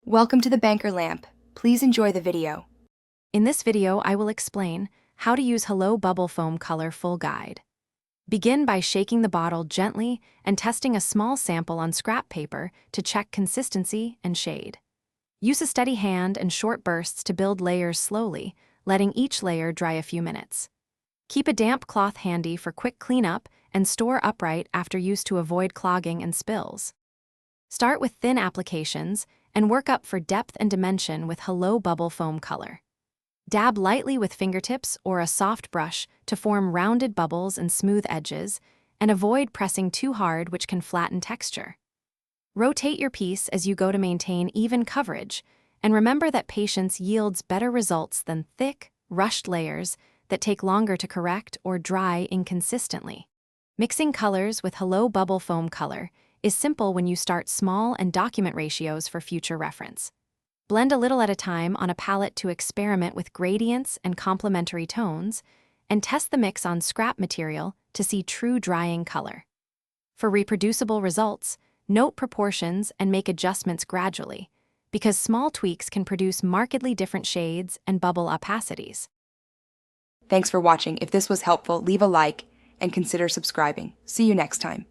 Welcome to the Banker Lamp. Please enjoy the video. In this video, I will explain how to use Hello Bubble Foam Color Full Guide. Begin by shaking the bottle gently and testing a small sample on scrap paper to check consistency and shade. Use a steady hand and short bursts to build layers slowly, letting each layer dry a few minutes. Keep a damp cloth handy for quick cleanup and store upright after use to avoid clogging and spills. Start with thin applications and work up for depth and dimension with Hello Bubble Foam Color. Dab lightly with fingertips or a soft brush to form rounded bubbles and smooth edges, and avoid pressing too hard, which can flatten texture. Rotate your piece as you go to maintain even coverage, and remember that patience yields better results than thick, rushed layers that take longer to correct or dry inconsistently. Mixing colors with Hello Bubble Foam Color is simple when you start small and document ratios for future reference. Blend a little at a time on a palette to experiment with gradients and complementary tones, and test the mix on scrap material to see true drying color. For reproducible results, note proportions and make adjustments gradually, because small tweaks can produce markedly different shades and bubble opacities. Thanks for watching. If this was helpful, leave a like and consider subscribing. See you next time.